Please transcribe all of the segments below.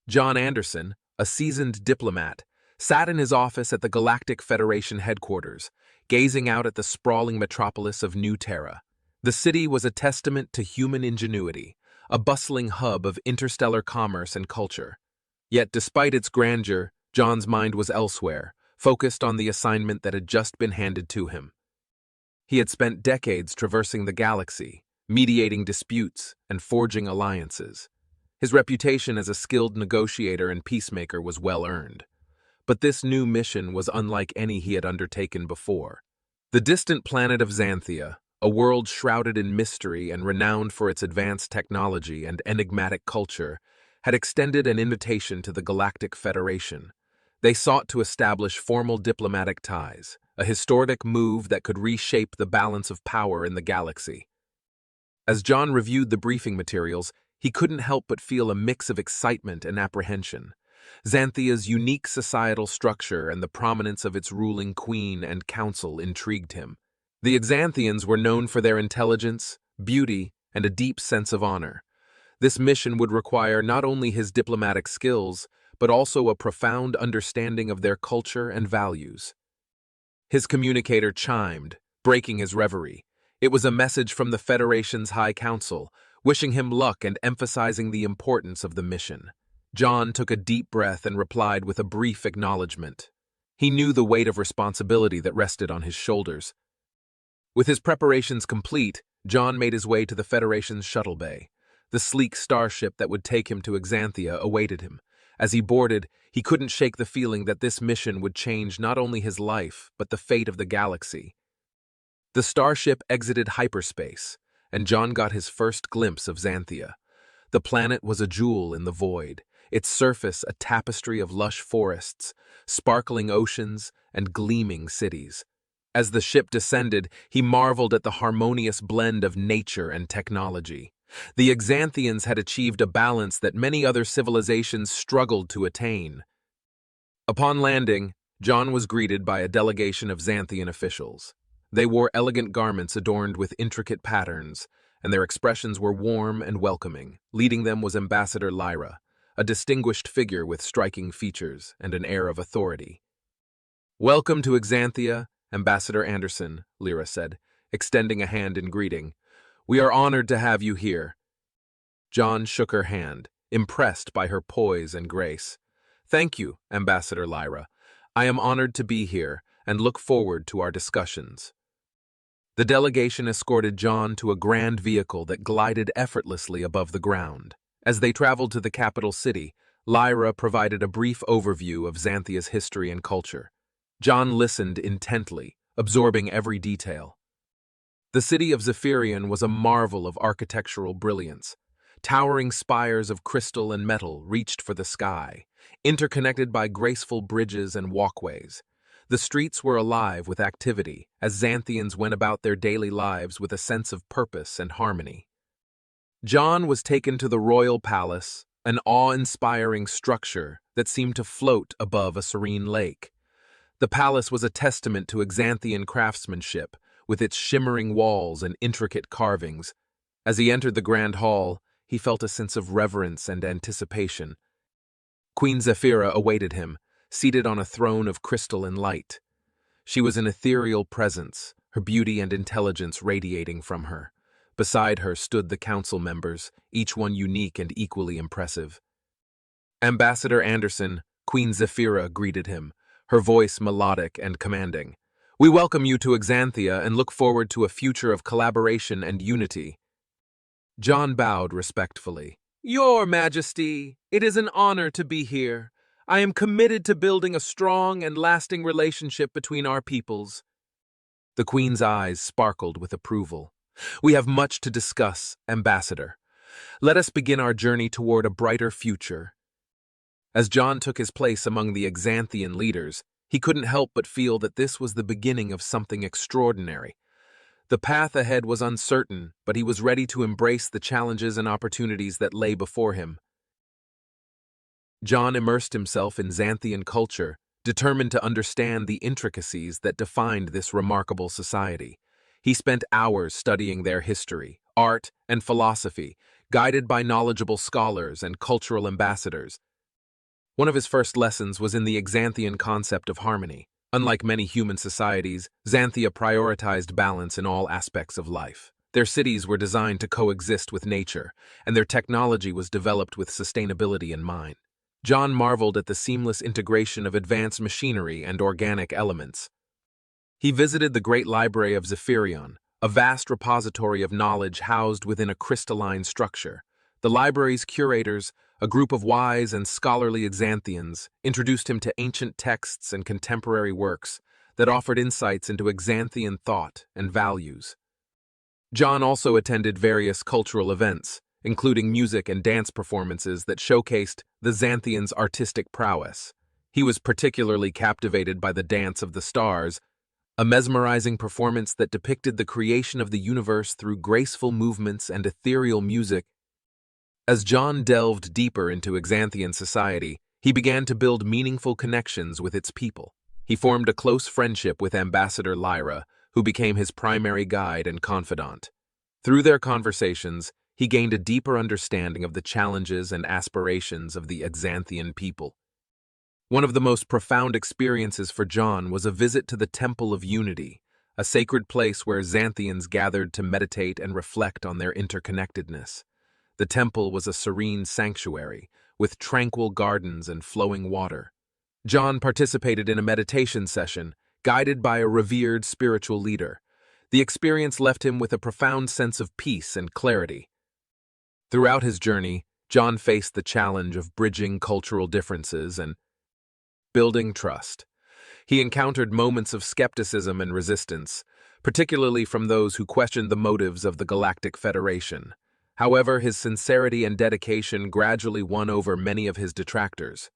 John Anderson, a seasoned diplomat, sat in his office at the Galactic Federation headquarters, gazing out at the sprawling metropolis of New Terra. The city was a testament to human ingenuity, a bustling hub of interstellar commerce and culture. Yet despite its grandeur, John's mind was elsewhere, focused on the assignment that had just been handed to him. He had spent decades traversing the galaxy, mediating disputes and forging alliances. His reputation as a skilled negotiator and peacemaker was well earned. But this new mission was unlike any he had undertaken before. The distant planet of Xanthia, a world shrouded in mystery and renowned for its advanced technology and enigmatic culture, had extended an invitation to the Galactic Federation. They sought to establish formal diplomatic ties, a historic move that could reshape the balance of power in the galaxy. As John reviewed the briefing materials, he couldn't help but feel a mix of excitement and apprehension. Xanthia's unique societal structure and the prominence of its ruling queen and council intrigued him. The Xanthians were known for their intelligence, beauty, and a deep sense of honor. This mission would require not only his diplomatic skills, but also a profound understanding of their culture and values. His communicator chimed, breaking his reverie. It was a message from the Federation's High Council, wishing him luck and emphasizing the importance of the mission. John took a deep breath and replied with a brief acknowledgement. He knew the weight of responsibility that rested on his shoulders. With his preparations complete, John made his way to the Federation's shuttle bay. The sleek starship that would take him to Xanthia awaited him. As he boarded, he couldn't shake the feeling that this mission would change not only his life, but the fate of the galaxy. The starship exited hyperspace, and John got his first glimpse of Xanthia. The planet was a jewel in the void, its surface a tapestry of lush forests, sparkling oceans, and gleaming cities. As the ship descended, he marveled at the harmonious blend of nature and technology. The Xanthians had achieved a balance that many other civilizations struggled to attain. Upon landing, John was greeted by a delegation of Xanthian officials. They wore elegant garments adorned with intricate patterns, and their expressions were warm and welcoming. Leading them was Ambassador Lyra, a distinguished figure with striking features and an air of authority. "Welcome to Xanthia, Ambassador Anderson," Lyra said, extending a hand in greeting. "We are honored to have you here." John shook her hand, impressed by her poise and grace. "Thank you, Ambassador Lyra. I am honored to be here and look forward to our discussions." The delegation escorted John to a grand vehicle that glided effortlessly above the ground. As they traveled to the capital city, Lyra provided a brief overview of Xanthia's history and culture. John listened intently, absorbing every detail. The city of Zephyrian was a marvel of architectural brilliance. Towering spires of crystal and metal reached for the sky, interconnected by graceful bridges and walkways. The streets were alive with activity, as Xanthians went about their daily lives with a sense of purpose and harmony. John was taken to the royal palace, an awe-inspiring structure that seemed to float above a serene lake. The palace was a testament to Xanthian craftsmanship, with its shimmering walls and intricate carvings. As he entered the grand hall, he felt a sense of reverence and anticipation. Queen Zephyra awaited him, seated on a throne of crystal and light. She was an ethereal presence, her beauty and intelligence radiating from her. Beside her stood the council members, each one unique and equally impressive. Ambassador Anderson, Queen Zephyra greeted him, her voice melodic and commanding. "We welcome you to Xanthia and look forward to a future of collaboration and unity." John bowed respectfully. "Your Majesty, it is an honor to be here. I am committed to building a strong and lasting relationship between our peoples." The Queen's eyes sparkled with approval. "We have much to discuss, Ambassador. Let us begin our journey toward a brighter future." As John took his place among the Xanthian leaders, he couldn't help but feel that this was the beginning of something extraordinary. The path ahead was uncertain, but he was ready to embrace the challenges and opportunities that lay before him. John immersed himself in Xanthian culture, determined to understand the intricacies that defined this remarkable society. He spent hours studying their history, art, and philosophy, guided by knowledgeable scholars and cultural ambassadors. One of his first lessons was in the Xanthian concept of harmony. Unlike many human societies, Xanthia prioritized balance in all aspects of life. Their cities were designed to coexist with nature, and their technology was developed with sustainability in mind. John marveled at the seamless integration of advanced machinery and organic elements. He visited the Great Library of Zephyrion, a vast repository of knowledge housed within a crystalline structure. The library's curators, a group of wise and scholarly Xanthians, introduced him to ancient texts and contemporary works that offered insights into Xanthian thought and values. John also attended various cultural events, including music and dance performances that showcased the Xanthians' artistic prowess. He was particularly captivated by the Dance of the Stars, a mesmerizing performance that depicted the creation of the universe through graceful movements and ethereal music. As John delved deeper into Xanthian society, he began to build meaningful connections with its people. He formed a close friendship with Ambassador Lyra, who became his primary guide and confidant. Through their conversations, he gained a deeper understanding of the challenges and aspirations of the Xanthian people. One of the most profound experiences for John was a visit to the Temple of Unity, a sacred place where Xanthians gathered to meditate and reflect on their interconnectedness. The temple was a serene sanctuary, with tranquil gardens and flowing water. John participated in a meditation session, guided by a revered spiritual leader. The experience left him with a profound sense of peace and clarity. Throughout his journey, John faced the challenge of bridging cultural differences and building trust. He encountered moments of skepticism and resistance, particularly from those who questioned the motives of the Galactic Federation. However, his sincerity and dedication gradually won over many of his detractors.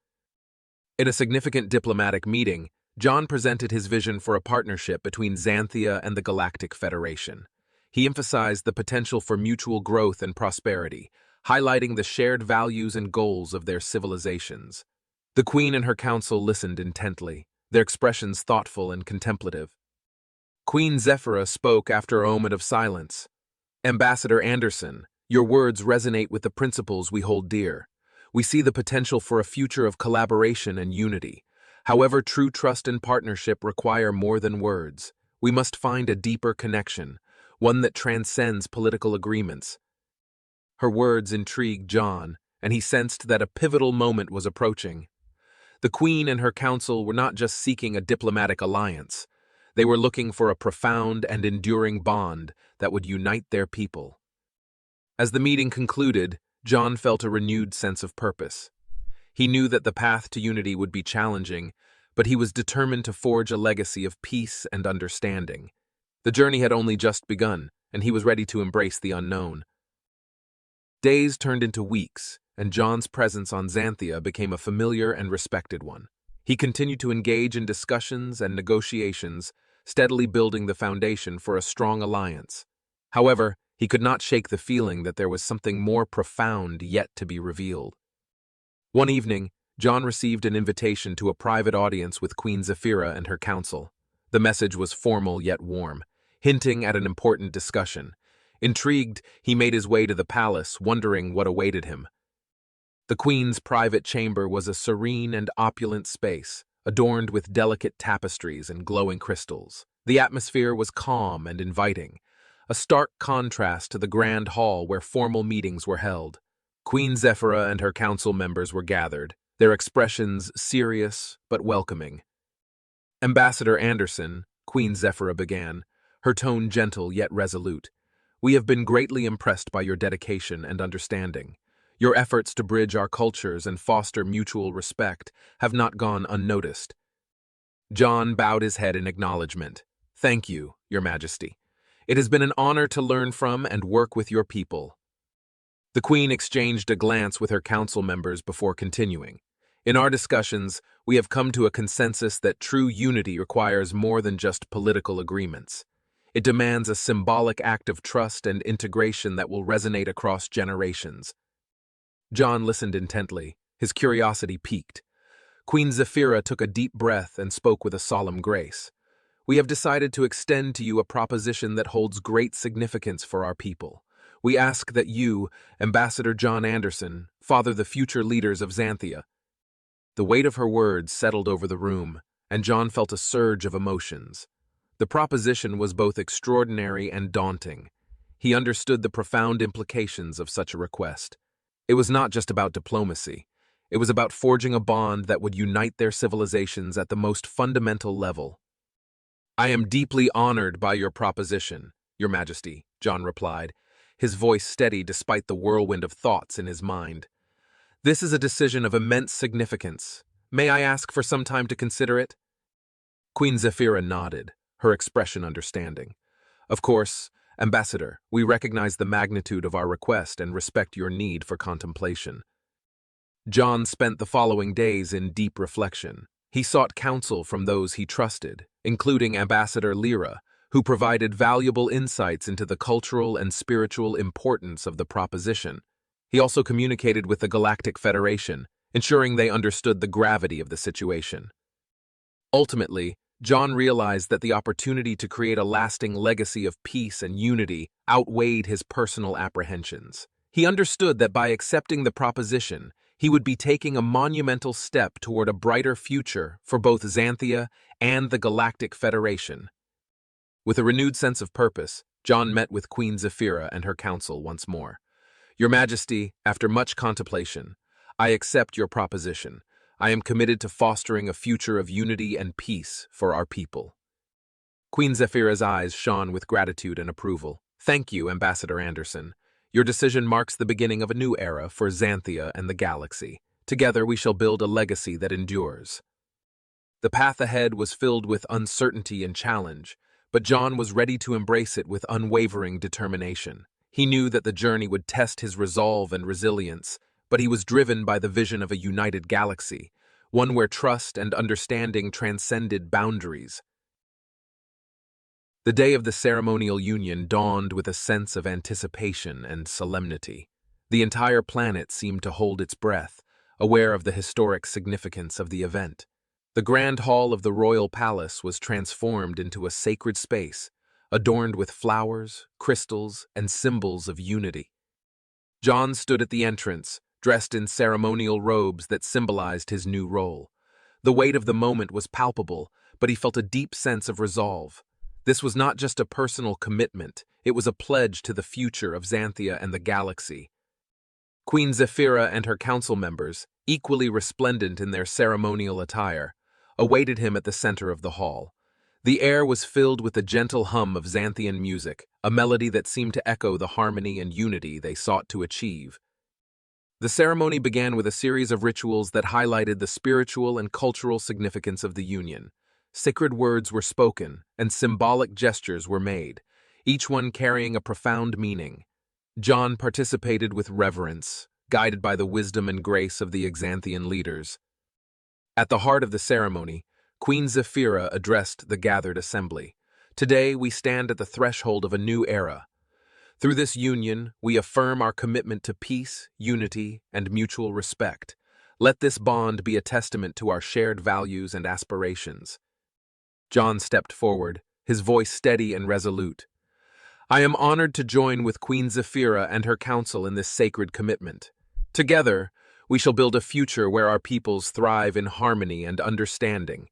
In a significant diplomatic meeting, John presented his vision for a partnership between Xanthia and the Galactic Federation. He emphasized the potential for mutual growth and prosperity, highlighting the shared values and goals of their civilizations. The Queen and her council listened intently, their expressions thoughtful and contemplative. Queen Zephyra spoke after a moment of silence. "Ambassador Anderson, your words resonate with the principles we hold dear. We see the potential for a future of collaboration and unity. However, true trust and partnership require more than words. We must find a deeper connection, one that transcends political agreements." Her words intrigued John, and he sensed that a pivotal moment was approaching. The Queen and her council were not just seeking a diplomatic alliance. They were looking for a profound and enduring bond that would unite their people. As the meeting concluded, John felt a renewed sense of purpose. He knew that the path to unity would be challenging, but he was determined to forge a legacy of peace and understanding. The journey had only just begun, and he was ready to embrace the unknown. Days turned into weeks, and John's presence on Xanthia became a familiar and respected one. He continued to engage in discussions and negotiations, steadily building the foundation for a strong alliance. However, he could not shake the feeling that there was something more profound yet to be revealed. One evening, John received an invitation to a private audience with Queen Zephyra and her council. The message was formal yet warm, hinting at an important discussion. Intrigued, he made his way to the palace, wondering what awaited him. The Queen's private chamber was a serene and opulent space, adorned with delicate tapestries and glowing crystals. The atmosphere was calm and inviting, a stark contrast to the grand hall where formal meetings were held. Queen Zephyra and her council members were gathered, their expressions serious but welcoming. "Ambassador Anderson," Queen Zephyra began, her tone gentle yet resolute, "we have been greatly impressed by your dedication and understanding. Your efforts to bridge our cultures and foster mutual respect have not gone unnoticed." John bowed his head in acknowledgement. "Thank you, Your Majesty. It has been an honor to learn from and work with your people." The Queen exchanged a glance with her council members before continuing. "In our discussions, we have come to a consensus that true unity requires more than just political agreements. It demands a symbolic act of trust and integration that will resonate across generations." John listened intently, his curiosity piqued. Queen Zephyra took a deep breath and spoke with a solemn grace. "We have decided to extend to you a proposition that holds great significance for our people. We ask that you, Ambassador John Anderson, father the future leaders of Xanthia." The weight of her words settled over the room, and John felt a surge of emotions. The proposition was both extraordinary and daunting. He understood the profound implications of such a request. It was not just about diplomacy. It was about forging a bond that would unite their civilizations at the most fundamental level. "I am deeply honored by your proposition, Your Majesty," John replied, his voice steady despite the whirlwind of thoughts in his mind. "This is a decision of immense significance. May I ask for some time to consider it?" Queen Zephyra nodded, her expression understanding. "Of course, Ambassador, we recognize the magnitude of our request and respect your need for contemplation." John spent the following days in deep reflection. He sought counsel from those he trusted, including Ambassador Lyra, who provided valuable insights into the cultural and spiritual importance of the proposition. He also communicated with the Galactic Federation, ensuring they understood the gravity of the situation. Ultimately, John realized that the opportunity to create a lasting legacy of peace and unity outweighed his personal apprehensions. He understood that by accepting the proposition, he would be taking a monumental step toward a brighter future for both Xanthia and the Galactic Federation. With a renewed sense of purpose, John met with Queen Zephyra and her council once more. "Your Majesty, after much contemplation, I accept your proposition. I am committed to fostering a future of unity and peace for our people." Queen Zephyra's eyes shone with gratitude and approval. "Thank you, Ambassador Anderson. Your decision marks the beginning of a new era for Xanthia and the galaxy. Together we shall build a legacy that endures." The path ahead was filled with uncertainty and challenge, but John was ready to embrace it with unwavering determination. He knew that the journey would test his resolve and resilience, but he was driven by the vision of a united galaxy, one where trust and understanding transcended boundaries. The day of the ceremonial union dawned with a sense of anticipation and solemnity. The entire planet seemed to hold its breath, aware of the historic significance of the event. The grand hall of the royal palace was transformed into a sacred space, adorned with flowers, crystals, and symbols of unity. John stood at the entrance, dressed in ceremonial robes that symbolized his new role. The weight of the moment was palpable, but he felt a deep sense of resolve. This was not just a personal commitment, it was a pledge to the future of Xanthia and the galaxy. Queen Zephyra and her council members, equally resplendent in their ceremonial attire, awaited him at the center of the hall. The air was filled with the gentle hum of Xanthian music, a melody that seemed to echo the harmony and unity they sought to achieve. The ceremony began with a series of rituals that highlighted the spiritual and cultural significance of the union. Sacred words were spoken, and symbolic gestures were made, each one carrying a profound meaning. John participated with reverence, guided by the wisdom and grace of the Xanthian leaders. At the heart of the ceremony, Queen Zephyra addressed the gathered assembly. "Today we stand at the threshold of a new era. Through this union, we affirm our commitment to peace, unity, and mutual respect. Let this bond be a testament to our shared values and aspirations." John stepped forward, his voice steady and resolute. "I am honored to join with Queen Zephyra and her council in this sacred commitment. Together, we shall build a future where our peoples thrive in harmony and understanding."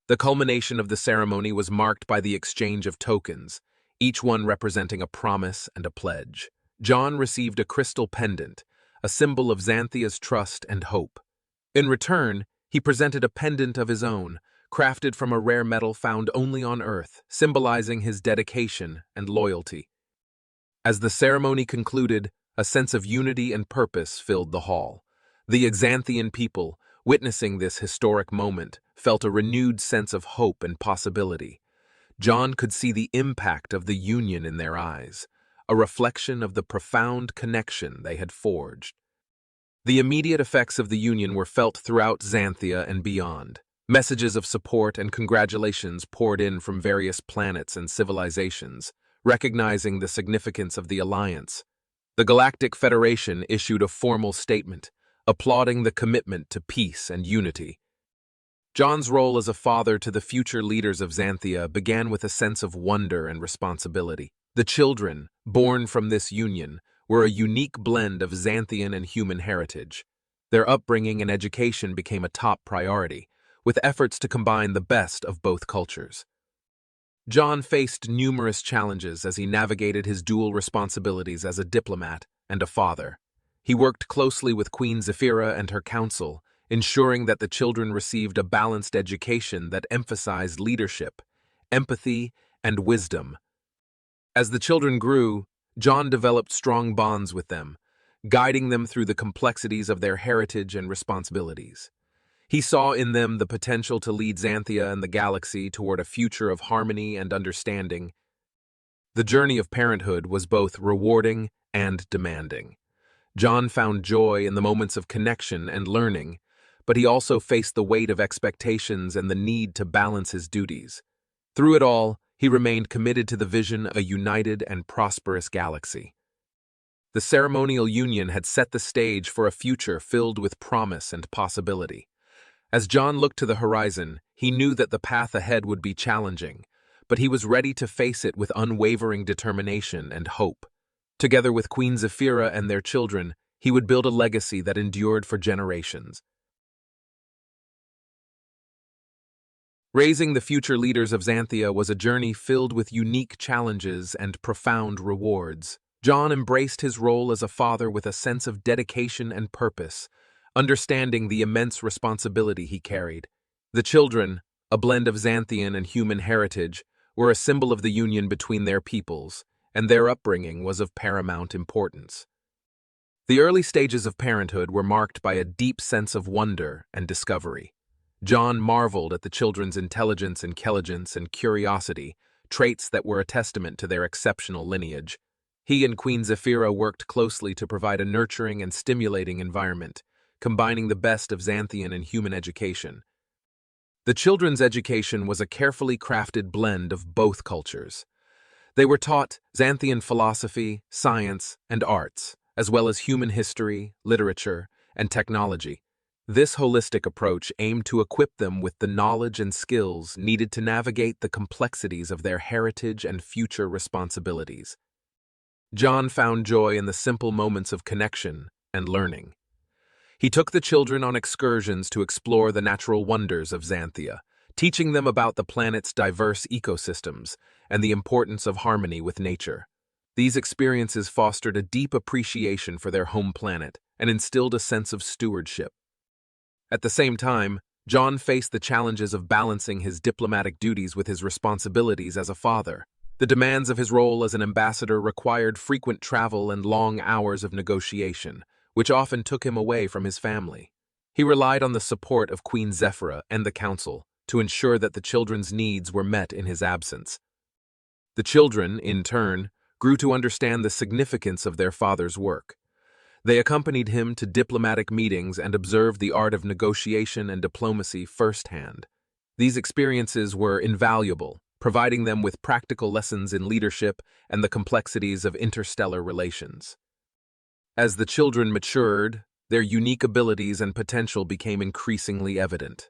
The culmination of the ceremony was marked by the exchange of tokens, each one representing a promise and a pledge. John received a crystal pendant, a symbol of Xanthia's trust and hope. In return, he presented a pendant of his own, crafted from a rare metal found only on Earth, symbolizing his dedication and loyalty. As the ceremony concluded, a sense of unity and purpose filled the hall. The Xanthian people, witnessing this historic moment, felt a renewed sense of hope and possibility. John could see the impact of the union in their eyes, a reflection of the profound connection they had forged. The immediate effects of the union were felt throughout Xanthia and beyond. Messages of support and congratulations poured in from various planets and civilizations, recognizing the significance of the alliance. The Galactic Federation issued a formal statement, applauding the commitment to peace and unity. John's role as a father to the future leaders of Xanthia began with a sense of wonder and responsibility. The children, born from this union, were a unique blend of Xanthian and human heritage. Their upbringing and education became a top priority, with efforts to combine the best of both cultures. John faced numerous challenges as he navigated his dual responsibilities as a diplomat and a father. He worked closely with Queen Zephyra and her council, ensuring that the children received a balanced education that emphasized leadership, empathy, and wisdom. As the children grew, John developed strong bonds with them, guiding them through the complexities of their heritage and responsibilities. He saw in them the potential to lead Xanthia and the galaxy toward a future of harmony and understanding. The journey of parenthood was both rewarding and demanding. John found joy in the moments of connection and learning, but he also faced the weight of expectations and the need to balance his duties. Through it all, he remained committed to the vision of a united and prosperous galaxy. The ceremonial union had set the stage for a future filled with promise and possibility. As John looked to the horizon, he knew that the path ahead would be challenging, but he was ready to face it with unwavering determination and hope. Together with Queen Zephyra and their children, he would build a legacy that endured for generations. Raising the future leaders of Xanthia was a journey filled with unique challenges and profound rewards. John embraced his role as a father with a sense of dedication and purpose, understanding the immense responsibility he carried. The children, a blend of Xanthian and human heritage, were a symbol of the union between their peoples, and their upbringing was of paramount importance. The early stages of parenthood were marked by a deep sense of wonder and discovery. John marveled at the children's intelligence and curiosity, traits that were a testament to their exceptional lineage. He and Queen Zephyra worked closely to provide a nurturing and stimulating environment, combining the best of Xanthian and human education. The children's education was a carefully crafted blend of both cultures. They were taught Xanthian philosophy, science, and arts, as well as human history, literature, and technology. This holistic approach aimed to equip them with the knowledge and skills needed to navigate the complexities of their heritage and future responsibilities. John found joy in the simple moments of connection and learning. He took the children on excursions to explore the natural wonders of Xanthia, teaching them about the planet's diverse ecosystems and the importance of harmony with nature. These experiences fostered a deep appreciation for their home planet and instilled a sense of stewardship. At the same time, John faced the challenges of balancing his diplomatic duties with his responsibilities as a father. The demands of his role as an ambassador required frequent travel and long hours of negotiation, which often took him away from his family. He relied on the support of Queen Zephyra and the council to ensure that the children's needs were met in his absence. The children, in turn, grew to understand the significance of their father's work. They accompanied him to diplomatic meetings and observed the art of negotiation and diplomacy firsthand. These experiences were invaluable, providing them with practical lessons in leadership and the complexities of interstellar relations. As the children matured, their unique abilities and potential became increasingly evident.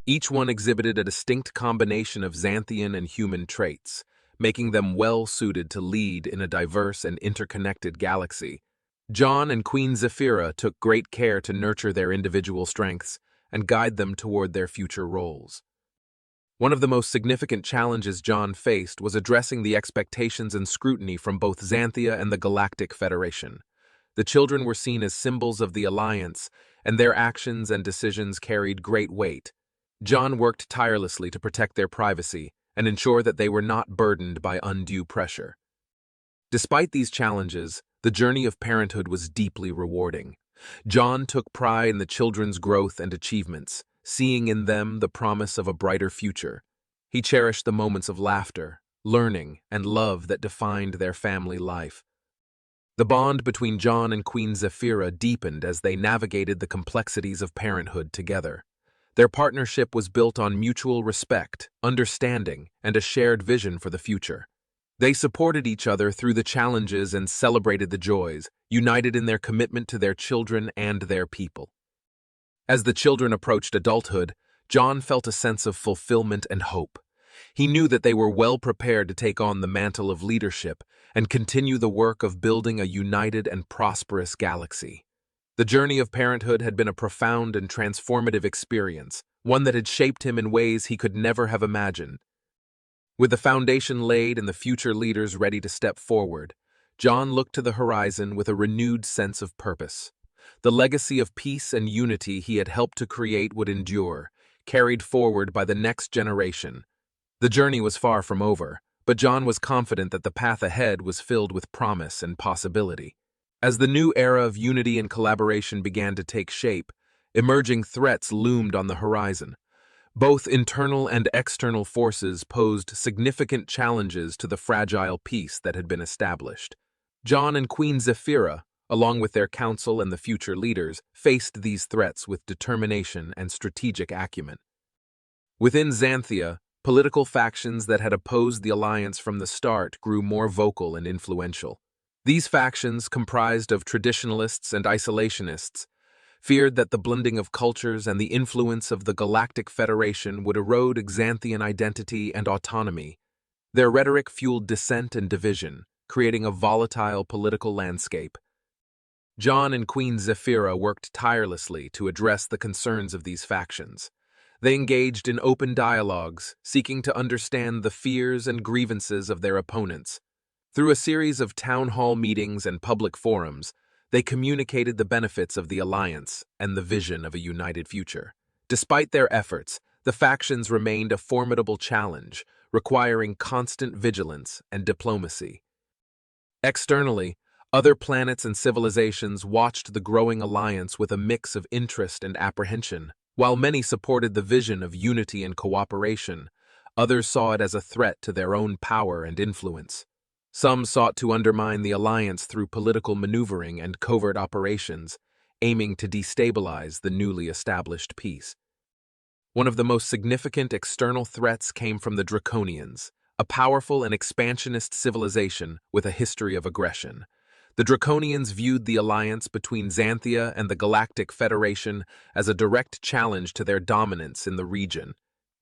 Each one exhibited a distinct combination of Xanthian and human traits, making them well-suited to lead in a diverse and interconnected galaxy. John and Queen Zephyra took great care to nurture their individual strengths and guide them toward their future roles. One of the most significant challenges John faced was addressing the expectations and scrutiny from both Xanthia and the Galactic Federation. The children were seen as symbols of the Alliance, and their actions and decisions carried great weight. John worked tirelessly to protect their privacy and ensure that they were not burdened by undue pressure. Despite these challenges, the journey of parenthood was deeply rewarding. John took pride in the children's growth and achievements, seeing in them the promise of a brighter future. He cherished the moments of laughter, learning, and love that defined their family life. The bond between John and Queen Zephyra deepened as they navigated the complexities of parenthood together. Their partnership was built on mutual respect, understanding, and a shared vision for the future. They supported each other through the challenges and celebrated the joys, united in their commitment to their children and their people. As the children approached adulthood, John felt a sense of fulfillment and hope. He knew that they were well prepared to take on the mantle of leadership and continue the work of building a united and prosperous galaxy. The journey of parenthood had been a profound and transformative experience, one that had shaped him in ways he could never have imagined. With the foundation laid and the future leaders ready to step forward, John looked to the horizon with a renewed sense of purpose. The legacy of peace and unity he had helped to create would endure, carried forward by the next generation. The journey was far from over, but John was confident that the path ahead was filled with promise and possibility. As the new era of unity and collaboration began to take shape, emerging threats loomed on the horizon. Both internal and external forces posed significant challenges to the fragile peace that had been established. John and Queen Zephyra, along with their council and the future leaders, faced these threats with determination and strategic acumen. Within Xanthia, political factions that had opposed the alliance from the start grew more vocal and influential. These factions, comprised of traditionalists and isolationists, feared that the blending of cultures and the influence of the Galactic Federation would erode Xanthian identity and autonomy. Their rhetoric fueled dissent and division, creating a volatile political landscape. John and Queen Zephyra worked tirelessly to address the concerns of these factions. They engaged in open dialogues, seeking to understand the fears and grievances of their opponents. Through a series of town hall meetings and public forums, they communicated the benefits of the alliance and the vision of a united future. Despite their efforts, the factions remained a formidable challenge, requiring constant vigilance and diplomacy. Externally, other planets and civilizations watched the growing alliance with a mix of interest and apprehension. While many supported the vision of unity and cooperation, others saw it as a threat to their own power and influence. Some sought to undermine the alliance through political maneuvering and covert operations, aiming to destabilize the newly established peace. One of the most significant external threats came from the Draconians, a powerful and expansionist civilization with a history of aggression. The Draconians viewed the alliance between Xanthia and the Galactic Federation as a direct challenge to their dominance in the region.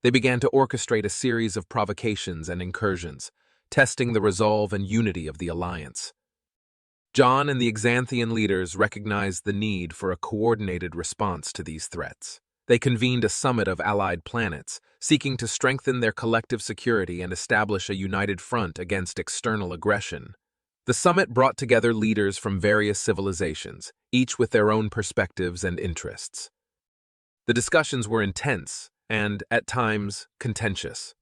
They began to orchestrate a series of provocations and incursions, testing the resolve and unity of the alliance. John and the Xanthian leaders recognized the need for a coordinated response to these threats. They convened a summit of allied planets, seeking to strengthen their collective security and establish a united front against external aggression. The summit brought together leaders from various civilizations, each with their own perspectives and interests. The discussions were intense and, at times, contentious.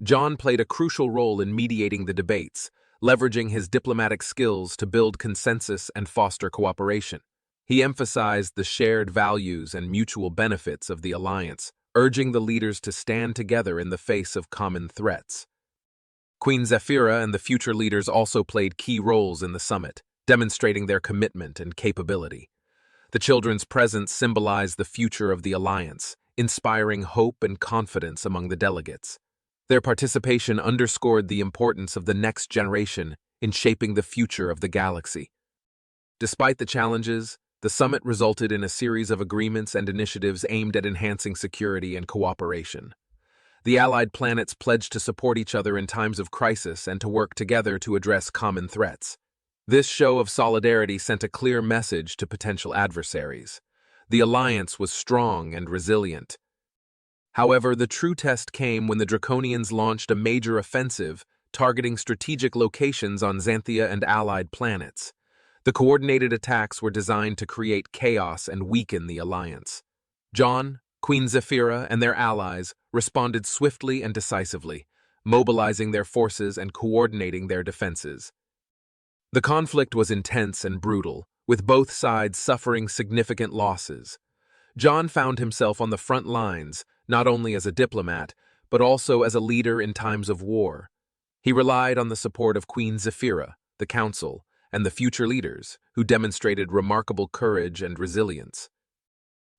John played a crucial role in mediating the debates, leveraging his diplomatic skills to build consensus and foster cooperation. He emphasized the shared values and mutual benefits of the alliance, urging the leaders to stand together in the face of common threats. Queen Zephyra and the future leaders also played key roles in the summit, demonstrating their commitment and capability. The children's presence symbolized the future of the alliance, inspiring hope and confidence among the delegates. Their participation underscored the importance of the next generation in shaping the future of the galaxy. Despite the challenges, the summit resulted in a series of agreements and initiatives aimed at enhancing security and cooperation. The allied planets pledged to support each other in times of crisis and to work together to address common threats. This show of solidarity sent a clear message to potential adversaries. The alliance was strong and resilient. However, the true test came when the Draconians launched a major offensive, targeting strategic locations on Xanthia and allied planets. The coordinated attacks were designed to create chaos and weaken the alliance. John, Queen Zephyra, and their allies responded swiftly and decisively, mobilizing their forces and coordinating their defenses. The conflict was intense and brutal, with both sides suffering significant losses. John found himself on the front lines, not only as a diplomat, but also as a leader in times of war. He relied on the support of Queen Zephyra, the council, and the future leaders, who demonstrated remarkable courage and resilience.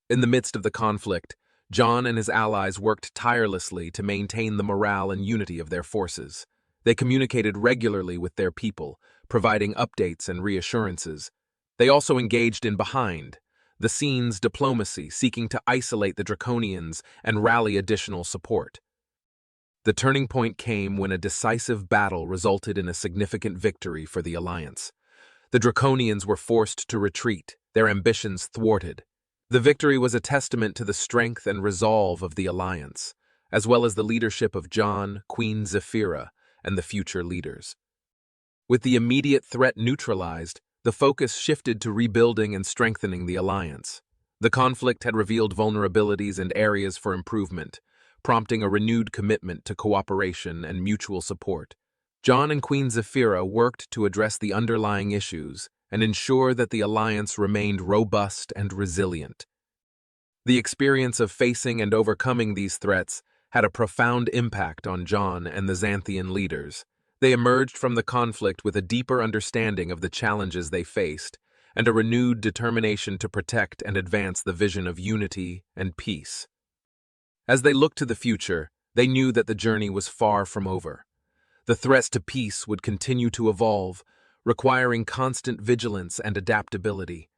In the midst of the conflict, John and his allies worked tirelessly to maintain the morale and unity of their forces. They communicated regularly with their people, providing updates and reassurances. They also engaged in behind the scenes diplomacy, seeking to isolate the Draconians and rally additional support. The turning point came when a decisive battle resulted in a significant victory for the alliance. The Draconians were forced to retreat, their ambitions thwarted. The victory was a testament to the strength and resolve of the alliance, as well as the leadership of John, Queen Zephyra, and the future leaders. With the immediate threat neutralized, the focus shifted to rebuilding and strengthening the alliance. The conflict had revealed vulnerabilities and areas for improvement, prompting a renewed commitment to cooperation and mutual support. John and Queen Zephyra worked to address the underlying issues and ensure that the alliance remained robust and resilient. The experience of facing and overcoming these threats had a profound impact on John and the Xanthian leaders. They emerged from the conflict with a deeper understanding of the challenges they faced and a renewed determination to protect and advance the vision of unity and peace. As they looked to the future, they knew that the journey was far from over. The threats to peace would continue to evolve, requiring constant vigilance and adaptability.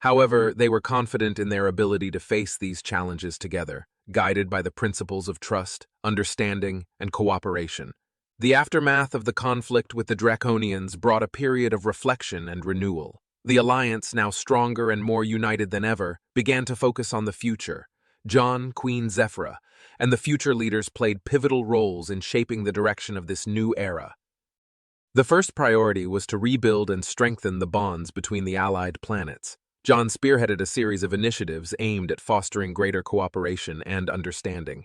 However, they were confident in their ability to face these challenges together, guided by the principles of trust, understanding, and cooperation. The aftermath of the conflict with the Draconians brought a period of reflection and renewal. The alliance, now stronger and more united than ever, began to focus on the future. John, Queen Zephyra, and the future leaders played pivotal roles in shaping the direction of this new era. The first priority was to rebuild and strengthen the bonds between the allied planets. John spearheaded a series of initiatives aimed at fostering greater cooperation and understanding.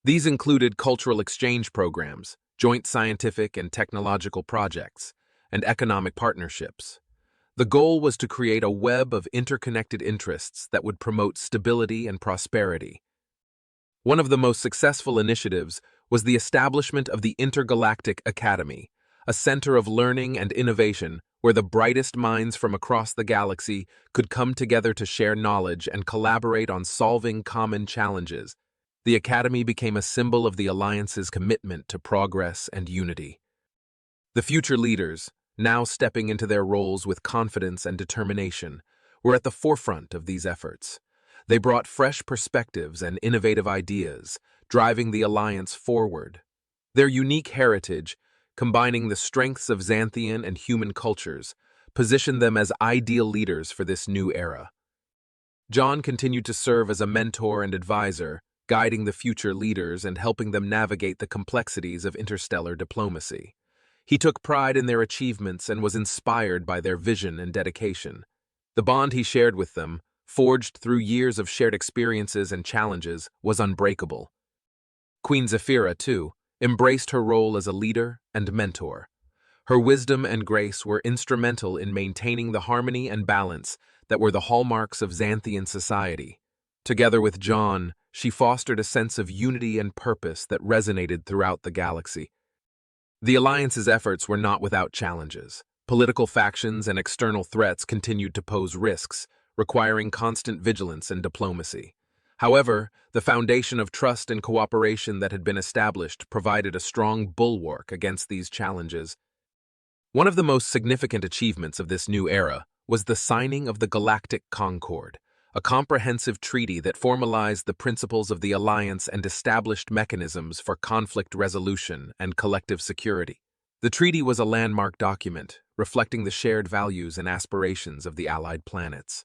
These included cultural exchange programs, joint scientific and technological projects, and economic partnerships. The goal was to create a web of interconnected interests that would promote stability and prosperity. One of the most successful initiatives was the establishment of the Intergalactic Academy, a center of learning and innovation where the brightest minds from across the galaxy could come together to share knowledge and collaborate on solving common challenges. The Academy became a symbol of the Alliance's commitment to progress and unity. The future leaders, now stepping into their roles with confidence and determination, were at the forefront of these efforts. They brought fresh perspectives and innovative ideas, driving the Alliance forward. Their unique heritage, combining the strengths of Xanthian and human cultures, positioned them as ideal leaders for this new era. John continued to serve as a mentor and advisor, guiding the future leaders and helping them navigate the complexities of interstellar diplomacy. He took pride in their achievements and was inspired by their vision and dedication. The bond he shared with them, forged through years of shared experiences and challenges, was unbreakable. Queen Zephyra, too, embraced her role as a leader and mentor. Her wisdom and grace were instrumental in maintaining the harmony and balance that were the hallmarks of Xanthian society. Together with John, she fostered a sense of unity and purpose that resonated throughout the galaxy. The Alliance's efforts were not without challenges. Political factions and external threats continued to pose risks, requiring constant vigilance and diplomacy. However, the foundation of trust and cooperation that had been established provided a strong bulwark against these challenges. One of the most significant achievements of this new era was the signing of the Galactic Concord, a comprehensive treaty that formalized the principles of the Alliance and established mechanisms for conflict resolution and collective security. The treaty was a landmark document, reflecting the shared values and aspirations of the Allied planets.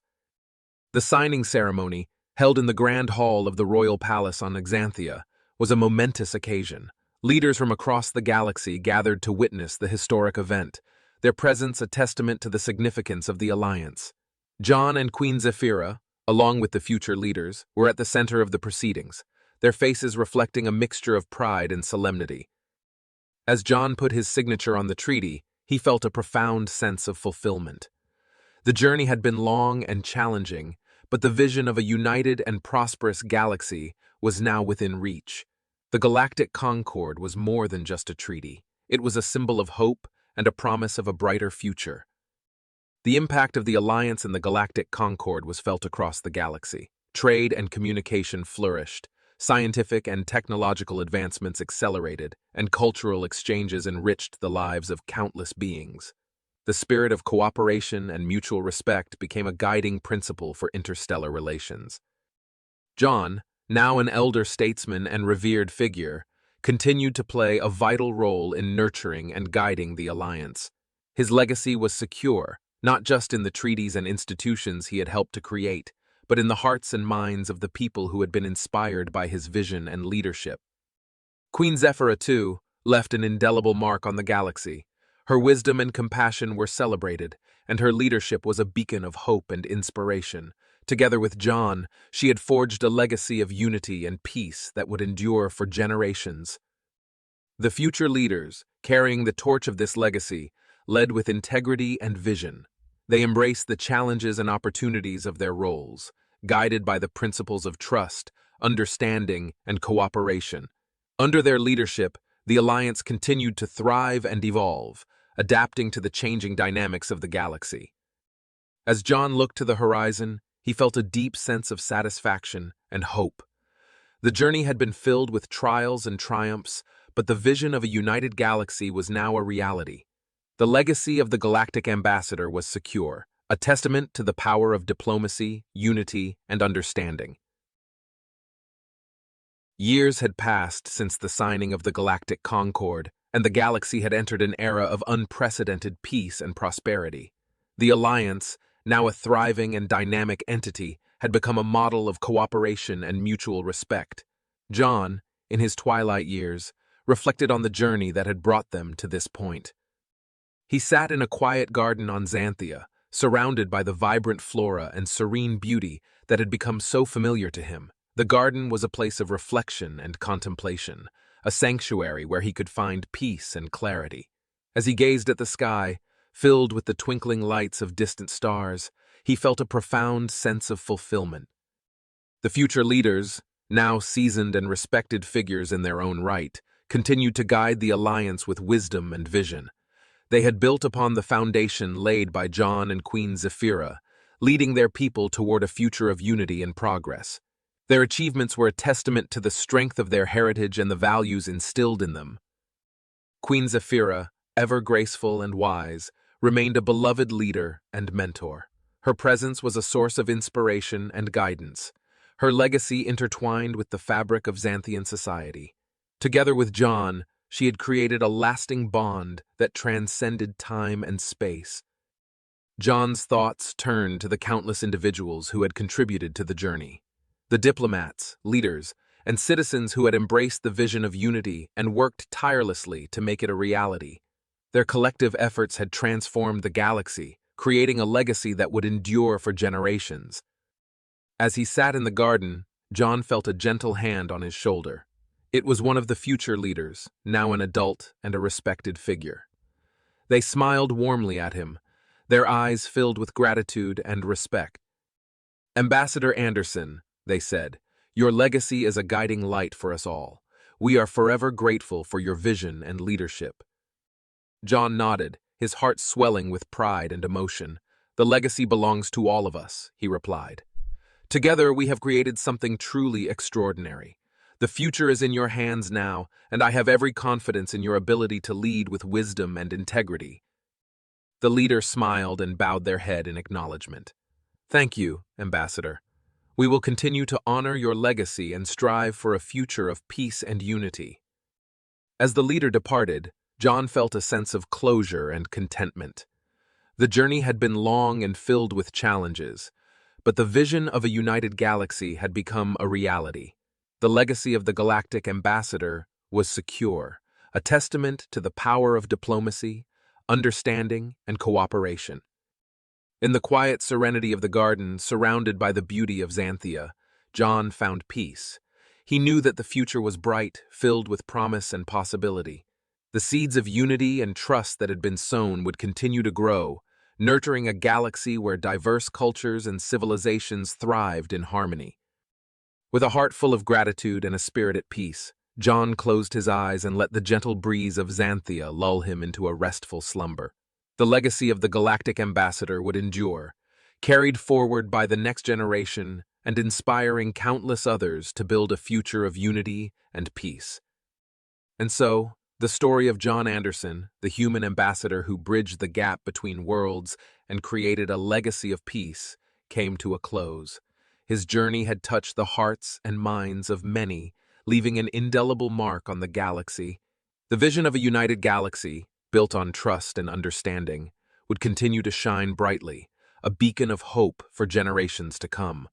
The signing ceremony, held in the Grand Hall of the Royal Palace on Xanthia, was a momentous occasion. Leaders from across the galaxy gathered to witness the historic event, their presence a testament to the significance of the Alliance. John and Queen Zephyra, along with the future leaders, were at the center of the proceedings, their faces reflecting a mixture of pride and solemnity. As John put his signature on the treaty, he felt a profound sense of fulfillment. The journey had been long and challenging, but the vision of a united and prosperous galaxy was now within reach. The Galactic Concord was more than just a treaty. It was a symbol of hope and a promise of a brighter future. The impact of the Alliance and the Galactic Concord was felt across the galaxy. Trade and communication flourished, scientific and technological advancements accelerated, and cultural exchanges enriched the lives of countless beings. The spirit of cooperation and mutual respect became a guiding principle for interstellar relations. John, now an elder statesman and revered figure, continued to play a vital role in nurturing and guiding the Alliance. His legacy was secure, not just in the treaties and institutions he had helped to create, but in the hearts and minds of the people who had been inspired by his vision and leadership. Queen Zephyra, too, left an indelible mark on the galaxy. Her wisdom and compassion were celebrated, and her leadership was a beacon of hope and inspiration. Together with John, she had forged a legacy of unity and peace that would endure for generations. The future leaders, carrying the torch of this legacy, led with integrity and vision. They embraced the challenges and opportunities of their roles, guided by the principles of trust, understanding, and cooperation. Under their leadership, the Alliance continued to thrive and evolve, adapting to the changing dynamics of the galaxy. As John looked to the horizon, he felt a deep sense of satisfaction and hope. The journey had been filled with trials and triumphs, but the vision of a united galaxy was now a reality. The legacy of the Galactic Ambassador was secure, a testament to the power of diplomacy, unity, and understanding. Years had passed since the signing of the Galactic Concord, and the galaxy had entered an era of unprecedented peace and prosperity. The Alliance, now a thriving and dynamic entity, had become a model of cooperation and mutual respect. John, in his twilight years, reflected on the journey that had brought them to this point. He sat in a quiet garden on Xanthia, surrounded by the vibrant flora and serene beauty that had become so familiar to him. The garden was a place of reflection and contemplation, a sanctuary where he could find peace and clarity. As he gazed at the sky, filled with the twinkling lights of distant stars, he felt a profound sense of fulfillment. The future leaders, now seasoned and respected figures in their own right, continued to guide the Alliance with wisdom and vision. They had built upon the foundation laid by John and Queen Zephyra, leading their people toward a future of unity and progress. Their achievements were a testament to the strength of their heritage and the values instilled in them. Queen Zephyra, ever graceful and wise, remained a beloved leader and mentor. Her presence was a source of inspiration and guidance, her legacy intertwined with the fabric of Xanthian society. Together with John, she had created a lasting bond that transcended time and space. John's thoughts turned to the countless individuals who had contributed to the journey. The diplomats, leaders, and citizens who had embraced the vision of unity and worked tirelessly to make it a reality. Their collective efforts had transformed the galaxy, creating a legacy that would endure for generations. As he sat in the garden, John felt a gentle hand on his shoulder. It was one of the future leaders, now an adult and a respected figure. They smiled warmly at him, their eyes filled with gratitude and respect. "Ambassador Anderson," they said, "your legacy is a guiding light for us all. We are forever grateful for your vision and leadership." John nodded, his heart swelling with pride and emotion. "The legacy belongs to all of us," he replied. "Together we have created something truly extraordinary. The future is in your hands now, and I have every confidence in your ability to lead with wisdom and integrity." The leader smiled and bowed their head in acknowledgement. "Thank you, Ambassador. We will continue to honor your legacy and strive for a future of peace and unity." As the leader departed, John felt a sense of closure and contentment. The journey had been long and filled with challenges, but the vision of a united galaxy had become a reality. The legacy of the Galactic Ambassador was secure, a testament to the power of diplomacy, understanding, and cooperation. In the quiet serenity of the garden, surrounded by the beauty of Xanthia, John found peace. He knew that the future was bright, filled with promise and possibility. The seeds of unity and trust that had been sown would continue to grow, nurturing a galaxy where diverse cultures and civilizations thrived in harmony. With a heart full of gratitude and a spirit at peace, John closed his eyes and let the gentle breeze of Xanthia lull him into a restful slumber. The legacy of the Galactic Ambassador would endure, carried forward by the next generation and inspiring countless others to build a future of unity and peace. And so, the story of John Anderson, the human ambassador who bridged the gap between worlds and created a legacy of peace, came to a close. His journey had touched the hearts and minds of many, leaving an indelible mark on the galaxy. The vision of a united galaxy, built on trust and understanding, would continue to shine brightly, a beacon of hope for generations to come.